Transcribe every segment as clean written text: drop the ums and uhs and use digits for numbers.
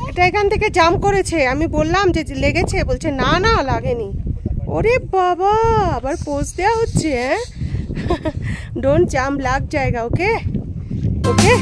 এটা এখান থেকে জাম করেছে, আমি বললাম যে লেগেছে, বলছে না না লাগেনি। ওরে বাবা, আবার পোজ দেওয়া হচ্ছে। হ্যাঁ, ডোন্ট জাম, লাগ জায়গা। ওকে ওকে।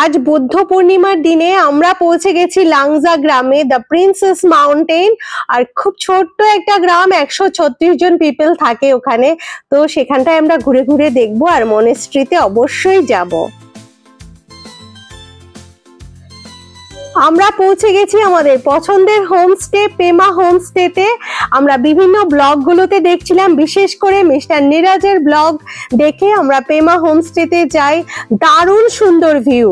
আজ বুদ্ধ পূর্ণিমার দিনে আমরা পৌঁছে গেছি লাংজা গ্রামে, দ্য প্রিন্সেস মাউন্টেন। আর খুব ছোট্ট একটা গ্রাম, 136 জন পিপল থাকে ওখানে। তো সেখানটায় আমরা ঘুরে ঘুরে দেখবো, আর মনেস্ট্রিতে অবশ্যই যাব। আমরা পৌঁছে গেছি আমাদের পছন্দের হোমস্টে, পেমা হোমস্টেতে। আমরা বিভিন্ন ব্লগগুলোতে দেখছিলাম, বিশেষ করে মিস্টার নীরাজের ব্লগ দেখে আমরা পেমা হোমস্টেতে যাই। দারুণ সুন্দর ভিউ।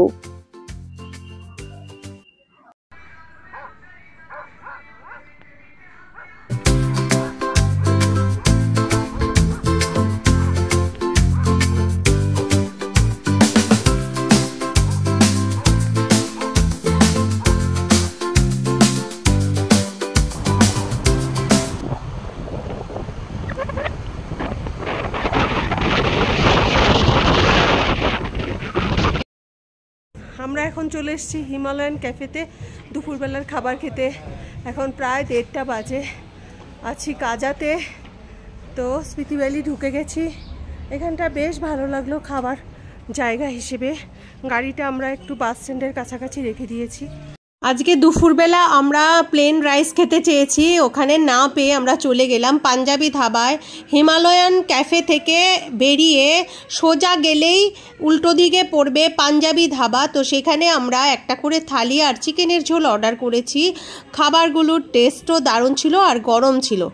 আমরা এখন চলে এসেছি হিমালয়ান ক্যাফেতে দুপুরবেলার খাবার খেতে। এখন প্রায় 1:30 বাজে। আছি কাজাতে। তো স্পিতি ভ্যালি ঢুকে গেছি। এখানটা বেশ ভালো লাগলো খাবার জায়গা হিসেবে। গাড়িটা আমরা একটু বাস স্ট্যান্ডের কাছাকাছি রেখে দিয়েছি। আজকে দুপুরবেলা আমরা প্লেন রাইস খেতে চেয়েছি, ওখানে না পেয়ে আমরা চলে গেলাম পাঞ্জাবি ধাবায়। হিমালয়ান ক্যাফে থেকে বেরিয়ে সোজা গেলেই উল্টো দিকে পড়বে পাঞ্জাবি ধাবা। তো সেখানে আমরা একটা করে থালি আর চিকেনের ঝোল অর্ডার করেছি। খাবারগুলোর টেস্টও দারুণ ছিল আর গরম ছিল।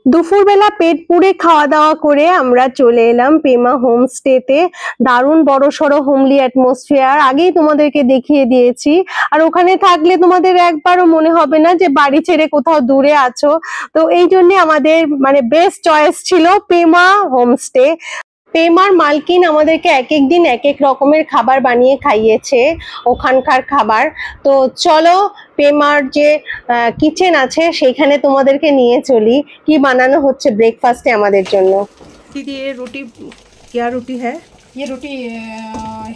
দুপুরবেলা পেট পুড়ে খাওয়া দাওয়া করে আমরা চলে এলাম পেমা হোমস্টেতে। দারুণ বড় সড়ো হোমলি অ্যাটমসফিয়ার, আগেই তোমাদেরকে দেখিয়ে দিয়েছি। আর ওখানে থাকলে তোমাদের একবারও মনে হবে না যে বাড়ি ছেড়ে কোথাও দূরে আছো। তো এই জন্য আমাদের মানে বেস্ট চয়েস ছিল পেমা হোমস্টে। পেমার মালকিন আমাদেরকে এক এক দিন এক এক রকমের খাবার বানিয়ে খাইয়েছে, ওখানকার খাবার। তো চলো পেমার যে কিচেন আছে সেইখানে তোমাদেরকে নিয়ে চলি, কি বানানো হচ্ছে ব্রেকফাস্টে আমাদের জন্য। দিদি ये रोटी क्या रोटी है? ये रोटी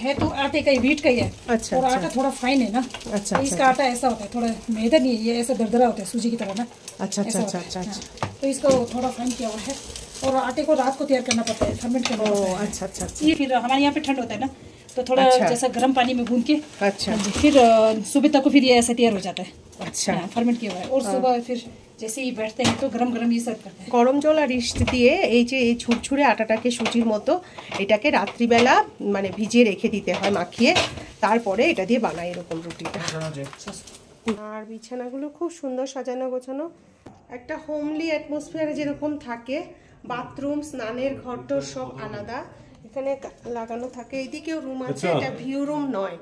है तो आटे का ही, व्हीट का ही है। अच्छा, और आटा थोड़ा फाइन है ना। अच्छा, तो इसका आटा ऐसा होता है, थोड़ा मैदा नहीं है, ये ऐसा दरदरा होता है सूजी की तरह ना। अच्छा अच्छा अच्छा अच्छा अच्छा। तो इसको थोड़ा फाइन किया हुआ है। और आटे को रात को तैयार करना पड़ता है, फर्मेंट करना पड़ता है। अच्छा अच्छा। ये फिर हमारे यहाँ पे ठंड होता है ना, तो थोड़ा जैसा गर्म पानी में गूंद के, अच्छा, फिर सुबह तक को फिर ये ऐसा तैयार हो जाता है। अच्छा, फर्मेंट किया हुआ है। और सुबह फिर जैसे ही बैठते हैं तो गरम गरम ये सर्व करते हैं। গরম জল আর ইস্ট দিয়ে এই যে এই ছুটছুড়ে আটাটাকে সুজির মতো এটাকে রাত্রিবেলা মানে ভিজিয়ে রেখে দিতে হয় মাখিয়ে, তারপরে এটা দিয়ে বানাই এরকম রুটিটা। আর বিছানাগুলো খুব সুন্দর সাজানো গোছানো, একটা হোমলি অ্যাটমসফিয়ারে যেরকম থাকে। বাথরুম, স্নানের ঘরটা সব আলাদা এখানে লাগানো থাকে। এইদিকেও রুম আছে, এটা ভিউ রুম নয়,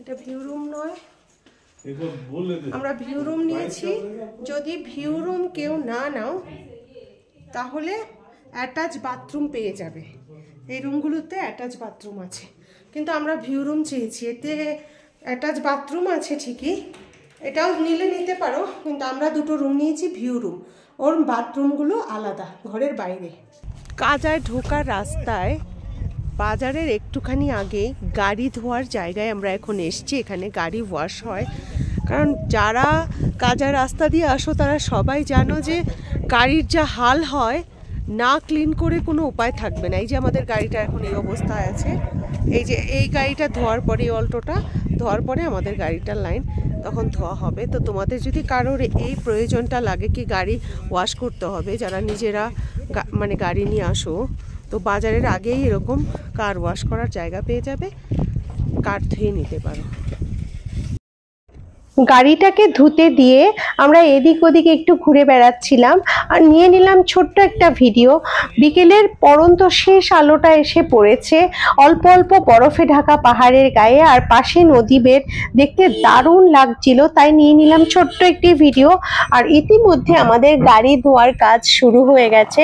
এটা ভিউ রুম নয়। আমরা ভিউ রুম নিয়েছি। যদি ভিউ রুম কেউ না নাও তাহলে অ্যাটাচ বাথরুম পেয়ে যাবে। এই রুমগুলোতে অ্যাটাচ বাথরুম আছে, কিন্তু আমরা ভিউ রুম চেয়েছি। এতে অ্যাটাচ বাথরুম আছে ঠিকই, এটাও নিলে নিতে পারো, কিন্তু আমরা দুটো রুম নিয়েছি ভিউ রুম। ওর বাথরুমগুলো আলাদা ঘরের বাইরে। কাজায় ঢোকার রাস্তায় বাজারের একটুখানি আগেই গাড়ি ধোয়ার জায়গায় আমরা এখন এসেছি। এখানে গাড়ি ওয়াশ হয়, কারণ যারা কাজার রাস্তা দিয়ে আসো তারা সবাই জানো যে গাড়ির যা হাল হয়, না ক্লিন করে কোনো উপায় থাকবে না। এই যে আমাদের গাড়িটা এখন এই অবস্থায় আছে, এই যে এই গাড়িটা ধোয়ার পরে, অল্টোটা ধোয়ার পরে আমাদের গাড়িটার লাইন তখন ধোয়া হবে। তো তোমাদের যদি কারোর এই প্রয়োজনটা লাগে কি গাড়ি ওয়াশ করতে হবে, যারা নিজেরা মানে গাড়ি নিয়ে আসো, তো বাজারের আগেই এরকম কার ওয়াশ করার জায়গা পেয়ে যাবে, কার ধুয়ে নিতে পারো। গাড়িটাকে ধুতে দিয়ে আমরা এদিক ওদিকে একটু ঘুরে বেড়াচ্ছিলাম আর নিয়ে নিলাম ছোট্ট একটা ভিডিও। বিকেলের পরন্ত শেষ আলোটা এসে পড়েছে অল্প অল্প বরফে ঢাকা পাহাড়ের গায়ে, আর পাশে নদী বের, দেখতে দারুণ লাগছিল, তাই নিয়ে নিলাম ছোট্ট একটি ভিডিও। আর ইতিমধ্যে আমাদের গাড়ি ধোয়ার কাজ শুরু হয়ে গেছে।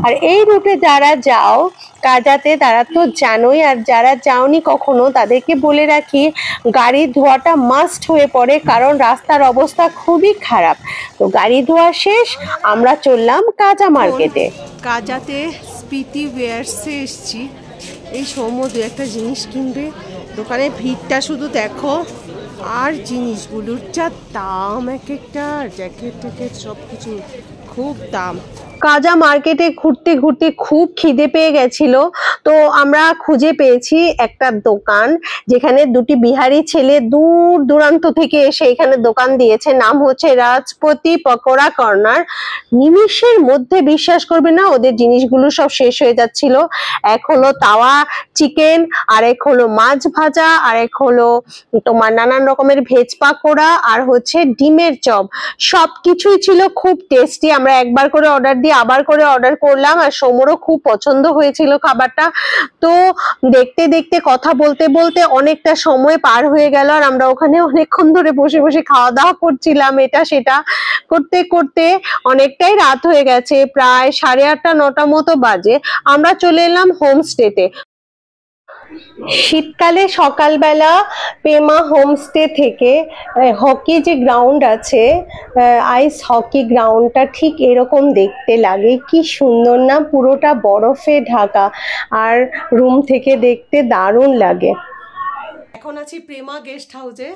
আর এই রুটে যারা যাও কাজাতে তারা তো জানোই, আর যারা যাওনি কখনো তাদেরকে বলে রাখি গাড়ি ধোয়াটা মাস্ট হয়ে পড়ে, কারণ রাস্তার অবস্থা খুবই খারাপ। তো গাড়ি ধোয়া শেষ, আমরা চললাম কাজা মার্কেটে। কাজাতে স্পিতি ওয়্যার্সে এসছি, এই সৌম্য দু একটা জিনিস কিনবে। দোকানে ভিড়টা শুধু দেখো, আর জিনিসগুলোর যা দাম, এক একটা জ্যাকেট ট্যাকেট সব কিছু খুব দাম। কাজা মার্কেটে ঘুরতে ঘুরতে খুব খিদে পেয়ে গেছিল, তো আমরা খুঁজে পেয়েছি একটা দোকান যেখানে দুটি বিহারি ছেলে দূর দূরান্ত থেকে এসে এখানে দোকান দিয়েছে। নাম হচ্ছে রাজপতি পকোড়া কর্নার। নিমিষের মধ্যে, বিশ্বাস করবে না, ওদের জিনিসগুলো সব শেষ হয়ে যাচ্ছিল। এক হলো তাওয়া চিকেন, আর এক হলো মাছ ভাজা, আর এক হলো তোমার নানান রকমের ভেজ পাকোড়া, আর হচ্ছে ডিমের চপ। সবকিছুই ছিল খুব টেস্টি। আমরা একবার করে অর্ডার দিয়ে আবার করে অর্ডার করলাম, আর সৌম্যরও খুব পছন্দ হয়েছিল খাবারটা। তো দেখতে দেখতে কথা বলতে বলতে অনেকটা সময় পার হয়ে গেল, আর আমরা ওখানে অনেকক্ষণ ধরে বসে বসে খাওয়া দাওয়া করছিলাম, এটা সেটা করতে করতে অনেকটাই রাত হয়ে গেছে, প্রায় 8:30 9টা মতো বাজে। আমরা চলে এলাম হোমস্টেতে। শীতকালে সকালবেলা পেমা হোমস্টে থেকে হকি যে গ্রাউন্ড আছে, আইস হকি গ্রাউন্ডটা ঠিক এরকম দেখতে লাগে। কি সুন্দর না, পুরোটা বরফে ঢাকা, আর রুম থেকে দেখতে দারুণ লাগে। এখন আছি প্রেমা গেস্ট হাউসে।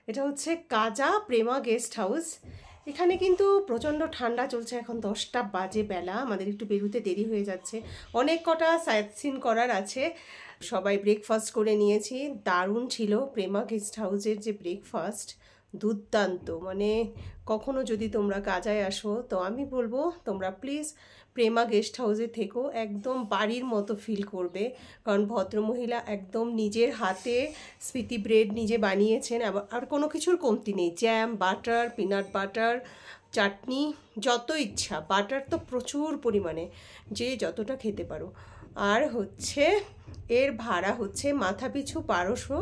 এটা হচ্ছে কাজা প্রেমা গেস্ট হাউস। এখানে কিন্তু প্রচণ্ড ঠান্ডা চলছে, এখন 10টা বাজে বেলা, আমাদের একটু বেরোতে দেরি হয়ে যাচ্ছে। অনেক কটা সাইট সিন করার আছে। সবাই ব্রেকফাস্ট করে নিয়েছি, দারুণ ছিল প্রেমা গেস্ট হাউসের যে ব্রেকফাস্ট, দুর্দান্ত। মানে কখনো যদি তোমরা কাজায় আসো তো আমি বলবো তোমরা প্লিজ প্রেমা গেস্ট হাউসে থেকো, একদম বাড়ির মতো ফিল করবে। কারণ ভদ্রমহিলা একদম নিজের হাতে স্পিতি ব্রেড নিজে বানিয়েছেন, আর কোনো কিছুর কমতি নেই। জ্যাম, বাটার, পিনাট বাটার, চাটনি, যত ইচ্ছা। বাটার তো প্রচুর পরিমাণে, যে যতটা খেতে পারো। আর হচ্ছে এর ভাড়া হচ্ছে মাথা পিছু 1200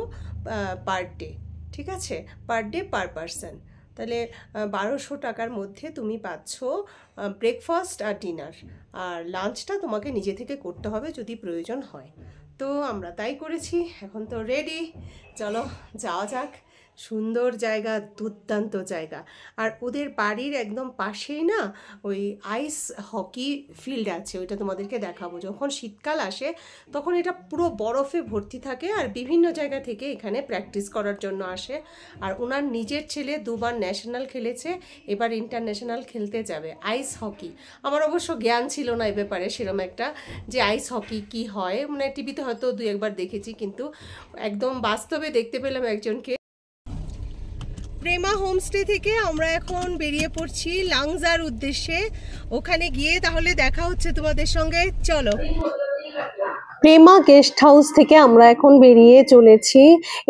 পার ডে, ঠিক আছে, পার ডে পার পারসন। তাহলে 1200 টাকার মধ্যে তুমি পাচ্ছ ব্রেকফাস্ট আর ডিনার, আর লাঞ্চটা তোমাকে নিজে থেকে করতে হবে যদি প্রয়োজন হয়। তো আমরা তাই করেছি। এখন তো রেডি, চলো যাওয়া যাক। সুন্দর জায়গা, দুর্দান্ত জায়গা। আর ওদের বাড়ির একদম পাশেই না ওই আইস হকি ফিল্ড আছে, ওইটা তোমাদেরকে দেখাবো। যখন শীতকাল আসে তখন এটা পুরো বরফে ভর্তি থাকে, আর বিভিন্ন জায়গা থেকে এখানে প্র্যাকটিস করার জন্য আসে। আর ওনার নিজের ছেলে 2বার ন্যাশনাল খেলেছে, এবার ইন্টারন্যাশনাল খেলতে যাবে আইস হকি। আমার অবশ্য জ্ঞান ছিল না এ ব্যাপারে সেরকম একটা, যে আইস হকি কি হয়। মানে টিভিতে হয়তো 2-1বার দেখেছি, কিন্তু একদম বাস্তবে দেখতে পেলাম একজনকে। প্রেমা হোমস্টে থেকে আমরা এখন বেরিয়ে পড়ছি লাংজার উদ্দেশ্যে। ওখানে গিয়ে তাহলে দেখা হচ্ছে তোমাদের সঙ্গে, চলো। প্রেমা গেস্ট হাউস থেকে আমরা এখন বেরিয়ে চলেছি।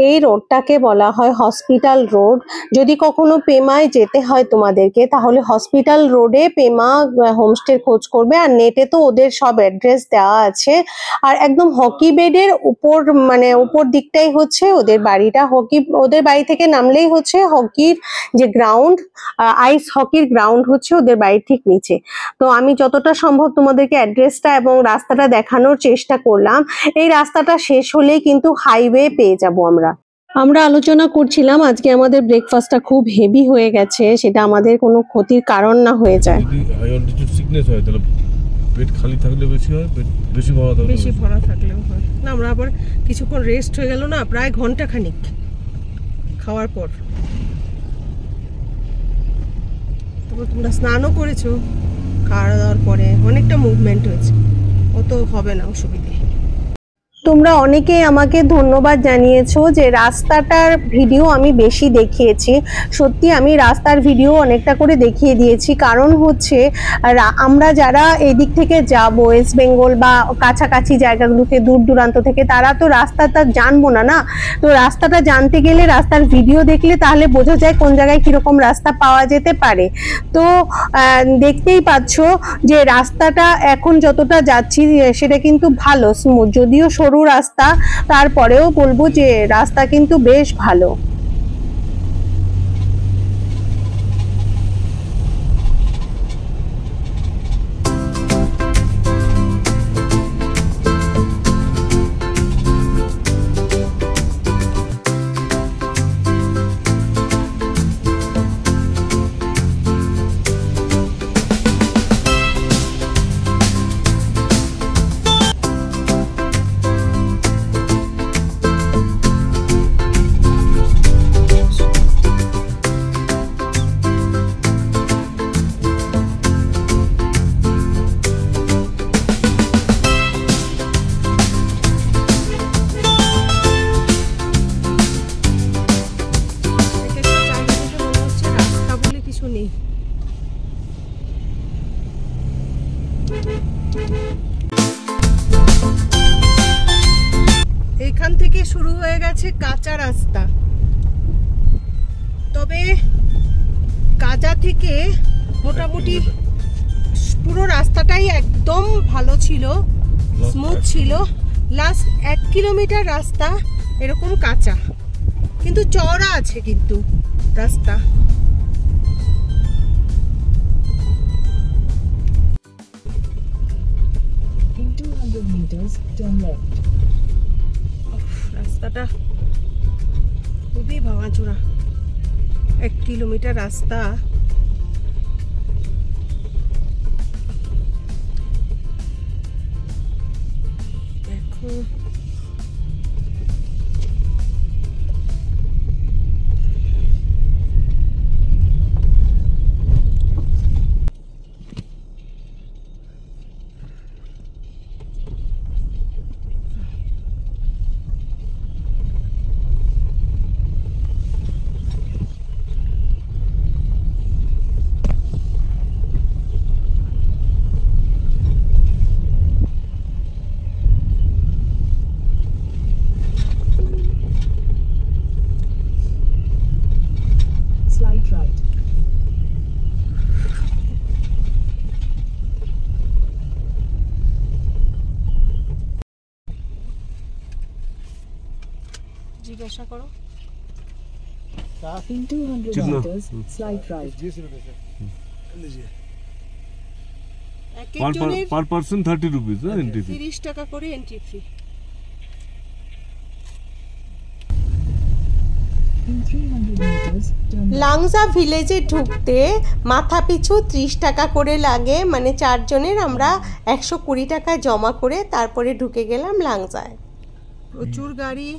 এই রোডটাকে বলা হয় হসপিটাল রোড। যদি কখনো পেমায় যেতে হয় তোমাদেরকে, তাহলে হসপিটাল রোডে পেমা হোমস্টের খোঁজ করবে, আর নেটে তো ওদের সব অ্যাড্রেস দেওয়া আছে। আর একদম হকি বেডের উপর, মানে উপর দিকটাই হচ্ছে ওদের বাড়িটা। হকি, ওদের বাড়ি থেকে নামলেই হচ্ছে হকির যে গ্রাউন্ড, আইস হকির গ্রাউন্ড হচ্ছে ওদের বাড়ির ঠিক নিচে। তো আমি যতটা সম্ভব তোমাদেরকে অ্যাড্রেসটা এবং রাস্তাটা দেখানোর চেষ্টা করলাম। এই রাস্তাটা শেষ হলেই কিন্তু হাইওয়ে পেয়ে যাব আমরা আলোচনা করছিলাম আজকে আমাদের ব্রেকফাস্টটা খুব হেভি হয়ে গেছে, সেটা আমাদের কোনো ক্ষতির কারণ না হয়ে যায়। যদি হাই অল্টিটিউড সিকনেস হয় তাহলে পেট খালি থাকলে বেশি হয়, পেট বেশি ভরা থাকলে বেশি ভরা থাকলেও হয় না। আমরা আবার কিছুক্ষণ রেস্ট হয়ে গেল না, প্রায় ঘন্টাখানিক খাওয়ার পর। তারপর তোমরা স্নানও করেছো, খাওয়া দাওয়ার পরে অনেকটা মুভমেন্ট হয়েছে, অত হবে না অসুবিধে। তোমরা অনেকেই আমাকে ধন্যবাদ জানিয়েছো যে রাস্তাটার ভিডিও আমি বেশি দেখিয়েছি। সত্যি আমি রাস্তার ভিডিও অনেকটা করে দেখিয়ে দিয়েছি, কারণ হচ্ছে আমরা যারা এদিক থেকে যাব ওয়েস্ট বেঙ্গল বা কাছাকাছি জায়গাগুলোতে দূর দূরান্ত থেকে, তারা তো রাস্তাটা জানবো না না। তো রাস্তাটা জানতে গেলে রাস্তার ভিডিও দেখলে তাহলে বোঝা যায় কোন জায়গায় কিরকম রাস্তা পাওয়া যেতে পারে। তো দেখতেই পাচ্ছ যে রাস্তাটা এখন যতটা যাচ্ছি সেটা কিন্তু ভালো স্মুথ, যদিও সরু রাস্তা, তারপরেও বলবো যে রাস্তা কিন্তু বেশ ভালো। এখান থেকে শুরু হয়ে গেছে কাঁচা রাস্তা, তবে কাঁচা থেকে মোটামুটি পুরো রাস্তাটাই একদম ভালো ছিল, স্মুথ ছিল। লাস্ট 1 কিলোমিটার রাস্তা এরকম কাঁচা, কিন্তু চওড়া আছে কিন্তু রাস্তা। রাস্তাটা খুবই ভাঙাচোরা, 1 কিলোমিটার রাস্তা। দেখো জিজ্ঞাসা করো। In 200 meters, slight right. Per person 30 rupees entry fee. 30 টাকা করে entry fee. In 300 meters, turn left. Langza ভিলেজে ঢুকতে মাথা পিছু 30 টাকা করে লাগে, মানে 4 জনের আমরা 120 টাকা জমা করে তারপরে ঢুকে গেলাম লাংজায়। প্রচুর গাড়ি,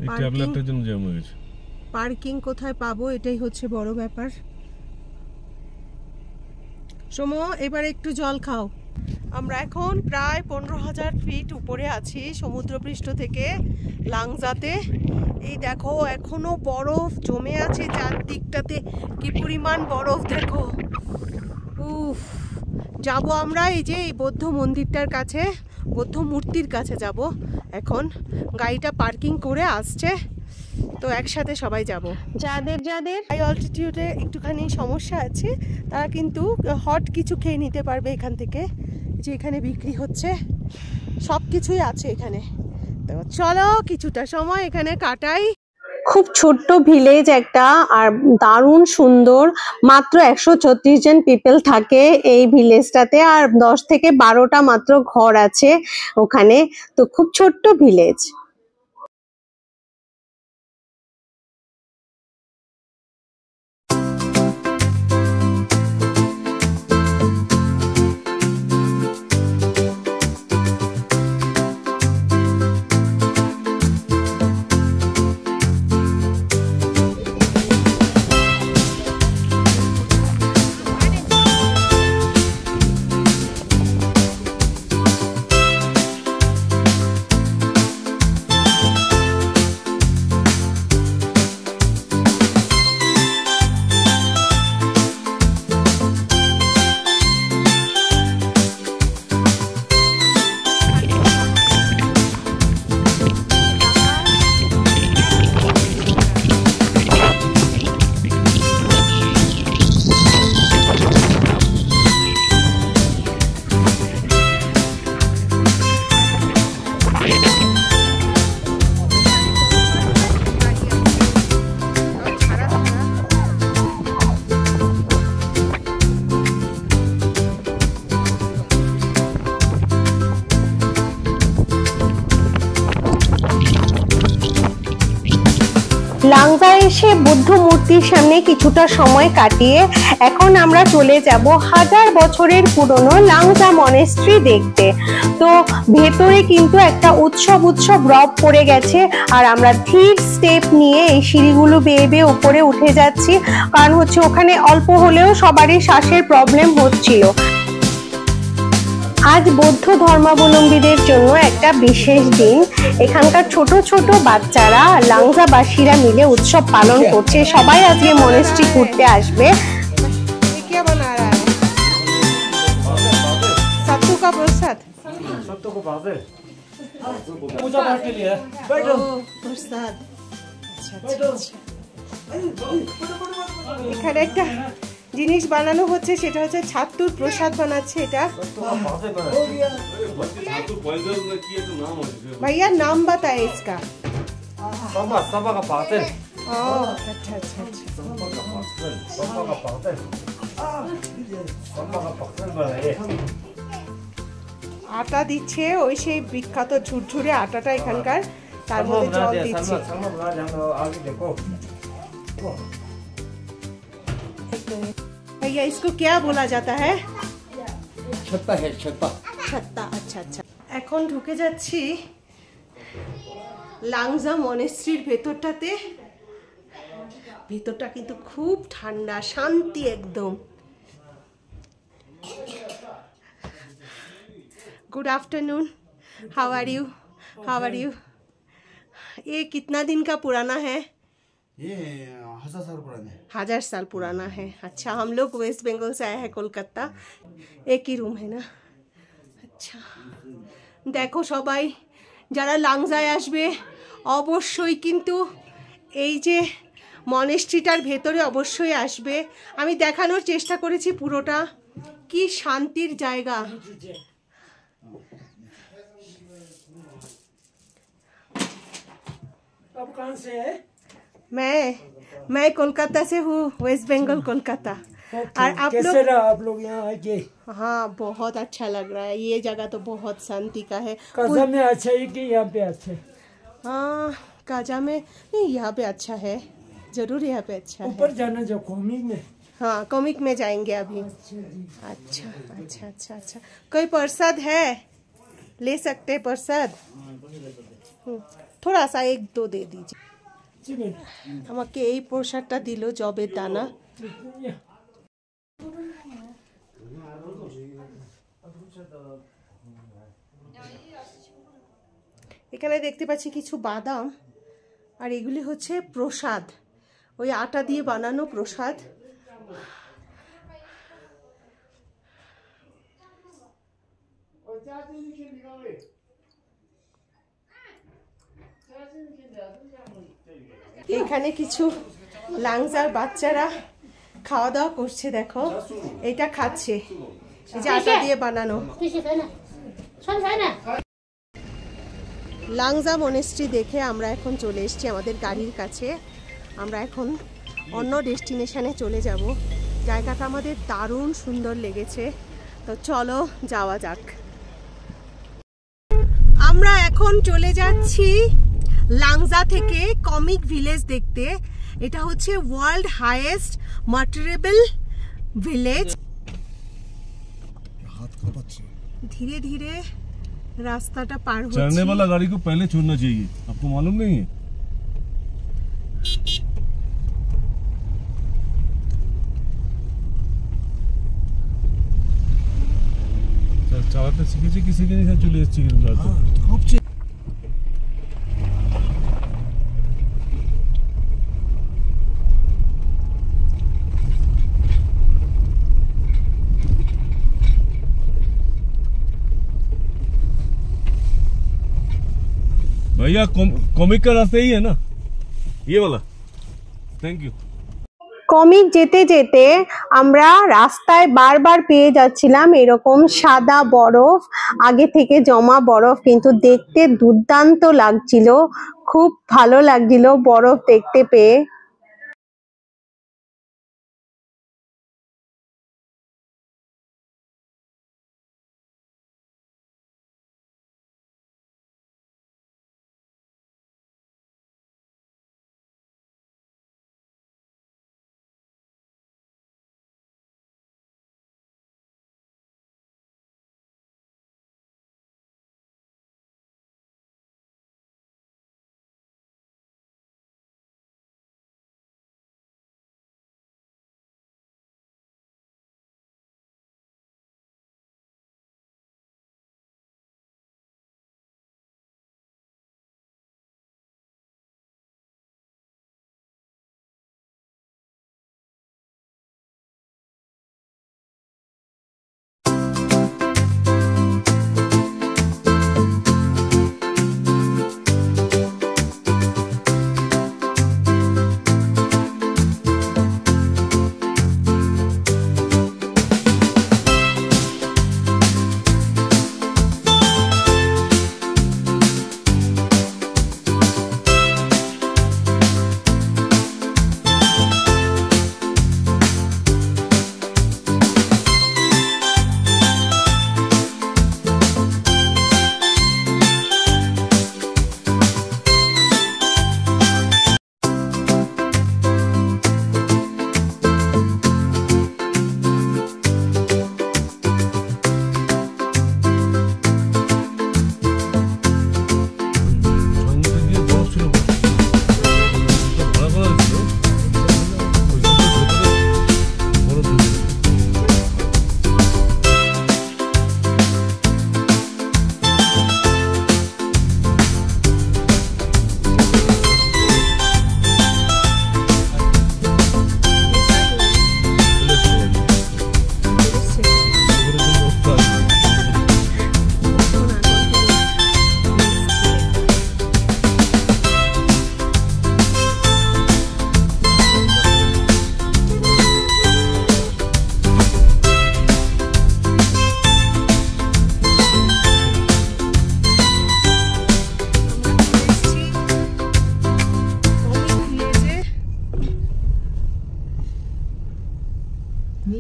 এই ট্যাবলেটটার জন্য জ্যাম হয়ে গেছে। পার্কিং কোথায় পাবো এটাই হচ্ছে বড় ব্যাপার। সমো এবার একটু জল খাও। আমরা এখন প্রায় 15,000 ফিট উপরে আছি সমুদ্রপৃষ্ঠ থেকে লাংজাতে। এই দেখো এখনো বরফ জমে আছে চারদিকটাতে, কি পরিমাণ বরফ দেখো। উফ, যাব আমরা এই যে এই বৌদ্ধ মন্দিরটার কাছে, বৌদ্ধ মূর্তির কাছে যাব এখন। গাড়িটা পার্কিং করে আসছে, তো একসাথে সবাই যাব। যাদের হাই অল্টিটিউডে একটুখানি সমস্যা আছে তারা কিন্তু হট কিছু খেয়ে নিতে পারবে এখান থেকে, যে এখানে বিক্রি হচ্ছে, সব কিছুই আছে এখানে। তো চলো কিছুটা সময় এখানে কাটাই। খুব ছোট্ট ভিলেজ একটা, আর দারুণ সুন্দর। মাত্র 136 জন পিপল থাকে এই ভিলেজটাতে, আর 10 থেকে 12টা মাত্র ঘর আছে ওখানে। তো খুব ছোট্ট ভিলেজ। লাংজা এসে বুদ্ধ মূর্তির সামনে কিছুটা সময় কাটিয়ে এখন আমরা চলে যাব 1000 বছরের পুরনো লাংজা মনেস্ট্রি দেখতে। তো ভেতরে কিন্তু একটা উৎসব রব পড়ে গেছে, আর আমরা ধীর স্টেপ নিয়ে এই সিঁড়িগুলো বেয়ে বেয়ে উপরে উঠে যাচ্ছি, কারণ হচ্ছে ওখানে অল্প হলেও সবারই শ্বাসের প্রবলেম হচ্ছিল। আজ বৌদ্ধ ধর্মাবলম্বীদের জন্য একটা বিশেষ দিন। এখানকার ছোট ছোট বাচ্চারা লাংজাবাসীরা মিলে উৎসব পালন করছে। সবাই আজকে মনেস্ট্রি ঘুরতে আসবে। सत्तू का प्रसाद पूजा पाठ के लिए बैठो प्रसाद। এখানে একটা জিনিস বানানো হচ্ছে, সেটা হচ্ছে ছাত্তুর প্রসাদ বানাচ্ছে। এটা भैया नाम बताए इसका। सबा का पाते अच्छा अच्छा अच्छा। सबा का पाते আটা দিচ্ছে, ওই সেই বিখ্যাত ঝুরঝুরে আটাটা এখানকার, তার মধ্যে জল দিচ্ছে। भैया इसको क्या बोला जाता है? छत्ता है छत्ता। छत्ता, अच्छा अच्छा। এখন ঢুকে যাচ্ছি লাংজা মনেস্ট্রির ভেতরটাতে। ভেতরটা কিন্তু খুব ঠান্ডা, শান্তি একদম। Good afternoon, how are you? How are you? ये कितना दिन का पुराना है? ये 1000 साल पुराने। 1000 साल पुराना है। अच्छा, हम लोग वेस्ट बंगाल से आए हैं, कोलकाता। एक ही रूम है ना? अच्छा, देखो সবাই যারা লাংজায় আসবে অবশ্যই কিন্তু এই যে মনেস্ট্রিটার ভেতরে অবশ্যই আসবে। আমি দেখানোর চেষ্টা করেছি পুরোটা, কি শান্তির জায়গা। आप कहाँ से है? मैं कोलकाता से हूँ, वेस्ट बंगाल कोलकाता। और आप लोग कैसे रहा आप लोग यहाँ आके? हाँ, बहुत अच्छा लग रहा है। ये जगह तो बहुत शांति का है। काजा में अच्छा है कि यहाँ पे अच्छा है? हाँ, काजा में नहीं, यहाँ पे अच्छा है, जरूर यहाँ पे अच्छा है। ऊपर जाना जो कॉमिक में। हाँ, कॉमिक में जाएंगे अभी। अच्छा अच्छा अच्छा अच्छा। कोई प्रसाद है, ले सकते हैं प्रसाद? थोड़ा सा 1-2 दे दीजिए। আমাকে এই প্রসাদটা দিল, জবের দানা। এখানে দেখতে পাচ্ছি কিছু বাদাম, আর এগুলি হচ্ছে প্রসাদ, ওই আটা দিয়ে বানানো প্রসাদ। এখানে কিছু লাংজার বাচ্চারা খাওয়া দাওয়া করছে, দেখো এটা খাচ্ছে, এই যে আটা দিয়ে বানানো। লাংজা মনেস্ট্রি দেখে আমরা এখন চলে এসেছি আমাদের গাড়ির কাছে। আমরা এখন অন্য ডেস্টিনেশনে চলে যাব। জায়গাটা আমাদের দারুণ সুন্দর লেগেছে, তো চলো যাওয়া যাক। আমরা এখন চলে যাচ্ছি লাংজা থেকে কমিক ভিলেজ দেখতে। এটা হচ্ছে ওয়ার্ল্ড হাইয়েস্ট মার্টিরেবল ভিলেজ। ধীরে ধীরে রাস্তাটা পার হচ্ছে। चढ़ने वाला गाड़ी को पहले छोड़ना चाहिए, आपको मालूम नहीं है? চালাতে শিখেছি কি শিখেনি, চলে এসেছি। भैया कॉमिक का रास्ता यही है ना, ये वाला? Thank you. কমিক যেতে যেতে আমরা রাস্তায় বারবার পেয়ে যাচ্ছিলাম এরকম সাদা বরফ, আগে থেকে জমা বরফ, কিন্তু দেখতে দুর্দান্ত লাগছিল, খুব ভালো লাগছিল বরফ দেখতে পেয়ে।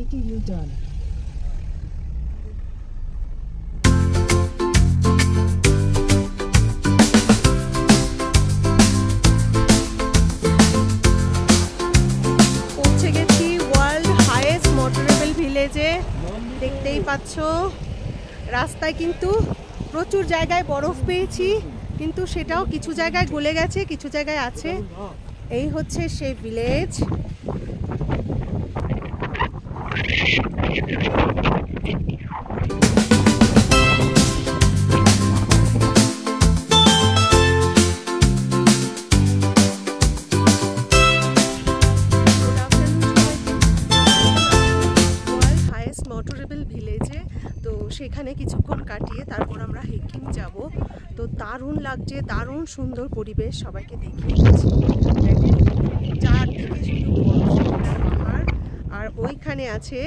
80 U-turn. পৌঁছে গেছি ওয়ার্ল্ড হাইয়েস্ট মোটরেবল ভিলেজে। দেখতেই পাচ্ছ রাস্তায় কিন্তু প্রচুর জায়গায় বরফ পেয়েছি, কিন্তু সেটাও কিছু জায়গায় গলে গেছে, কিছু জায়গায় আছে। এই হচ্ছে সেই ভিলেজ। মোটরেবল ভিলেজে তো সেখানে কিছুক্ষণ কাটিয়ে তারপর আমরা হাইকিং যাব। তো দারুণ লাগছে, দারুণ সুন্দর পরিবেশ, সবাইকে দেখিয়ে দিচ্ছি। চারদিকে শুধু পাহাড়, আর ওইখানে আছে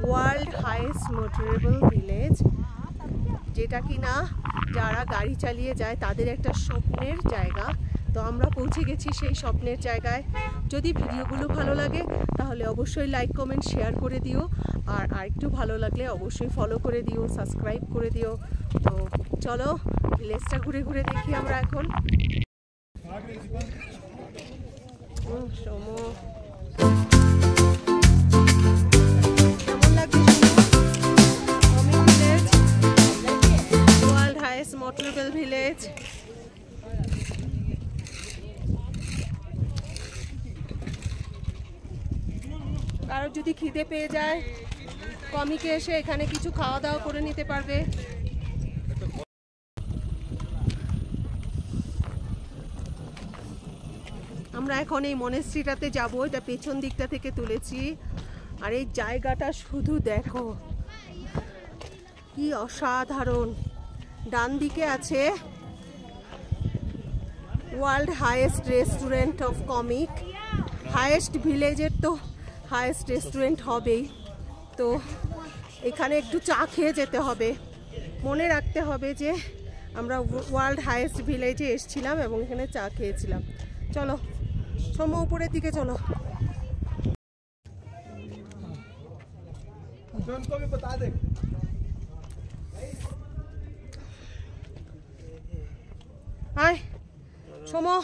ওয়ার্ল্ড হাইয়েস্ট মোটরেবল ভিলেজ, যেটা কিনা যারা গাড়ি চালিয়ে যায় তাদের একটা স্বপ্নের জায়গা। তো আমরা পৌঁছে গেছি সেই স্বপ্নের জায়গায়। যদি ভিডিওগুলো ভালো লাগে তাহলে অবশ্যই লাইক কমেন্ট শেয়ার করে দিও, আর আরেকটু ভালো লাগলে অবশ্যই ফলো করে দিও, সাবস্ক্রাইব করে দিও। তো চলো ভিলেজটা ঘুরে ঘুরে দেখি আমরা এখন। কেমন লাগছে village, world highest motorable village. কারোর যদি খিদে পেয়ে যায় কমিকে এসে এখানে কিছু খাওয়া দাওয়া করে নিতে পারবে। আমরা এখন এই মনেস্ট্রিটাতে যাব, এটা পেছন দিকটা থেকে তুলেছি। আর এই জায়গাটা শুধু দেখো কি অসাধারণ। ডান দিকে আছে world highest restaurant of Komic. Highest ভিলেজের তো হাইয়েস্ট রেস্টুরেন্ট হবেই। তো এখানে একটু চা খেয়ে যেতে হবে। মনে রাখতে হবে যে আমরা ওয়ার্ল্ড হাইয়েস্ট ভিলেজে এসেছিলাম এবং এখানে চা খেয়েছিলাম। চলো সোমো উপরের দিকে চলো। আয় সোমো,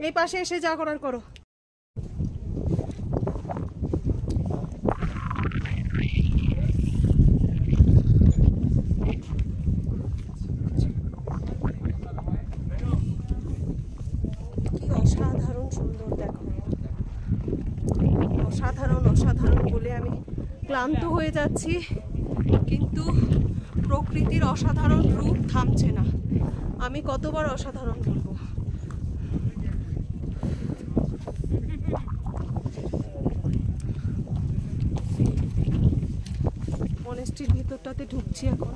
এই পাশে এসে যা করার করো। অসাধারণ সুন্দর, দেখো অসাধারণ অসাধারণ বলে আমি ক্লান্ত হয়ে যাচ্ছি, কিন্তু প্রকৃতির অসাধারণ রূপ থামছে না। আমি কতবার অসাধারণ বলবো। মনেস্ট্রির ভিতরটাতে ঢুকছি এখন।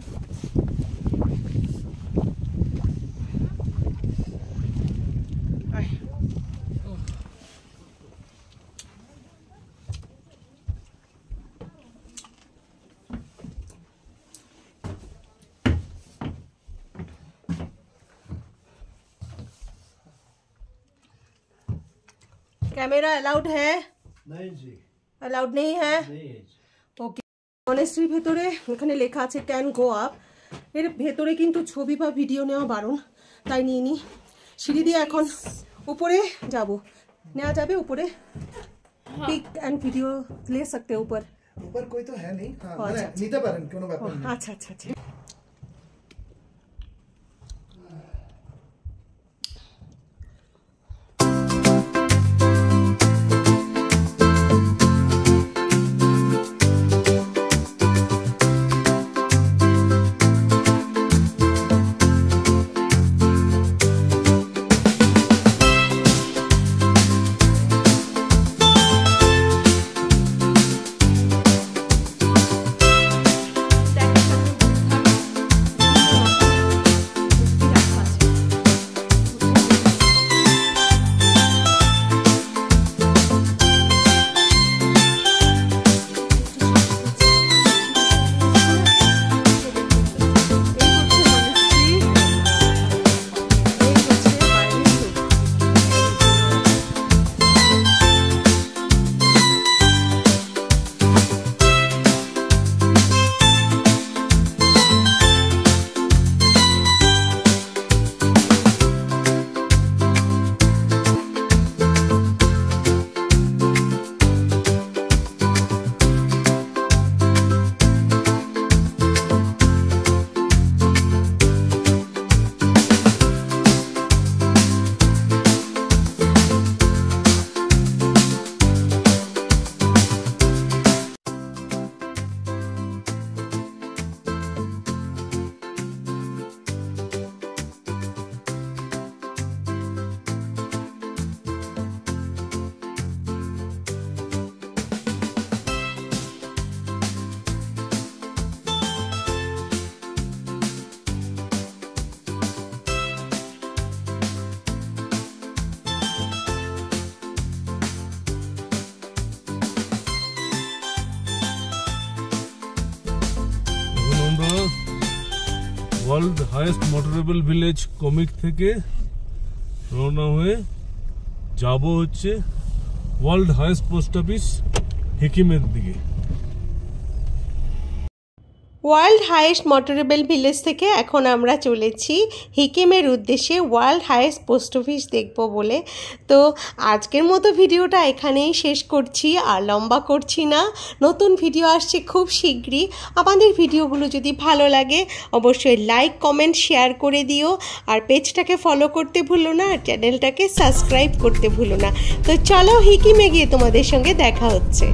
कैमरा अलाउड है? नहीं जी, अलाउड नहीं है। ওকে, মনেস্ট্রির ভেতরে এখানে লেখা আছে ক্যান গো আপ। এর ভেতরে কিন্তু ছবি বা ভিডিও নেওয়া বারণ, তাই নিয়ে নি। সিঁড়ি দিয়ে এখন উপরে যাব। নেওয়া যাবে উপরে? পিক এন্ড ভিডিও ले सकते हो ऊपर? ऊपर कोई तो है नहीं। हाँ, अच्छा, मैंने नीचे पर क्यों ना बैठा। আচ্ছা আচ্ছা আচ্ছা। World highest motorable village comic থেকে রওনা হয়ে যাব হচ্ছে ওয়ার্ল্ড হাইয়েস্ট পোস্ট অফিস হিকিমের দিকে। ওয়ার্ল্ড হাইয়েস্ট মোটরেবল ভিলেজ থেকে এখন আমরা চলেছি হিকিমের উদ্দেশ্যে ওয়ার্ল্ড হাইয়েস্ট পোস্ট অফিস দেখব বলে। তো আজকের মতো ভিডিওটা এখানেই শেষ করছি, আর লম্বা করছি না। নতুন ভিডিও আসছে খুব শীঘ্রই। আমাদের ভিডিওগুলো যদি ভালো লাগে অবশ্যই লাইক কমেন্ট শেয়ার করে দিও, আর পেজটাকে ফলো করতে ভুলো না, আর চ্যানেলটাকে সাবস্ক্রাইব করতে ভুলো না। তো চলো হিকিমে গিয়ে তোমাদের সঙ্গে দেখা হচ্ছে।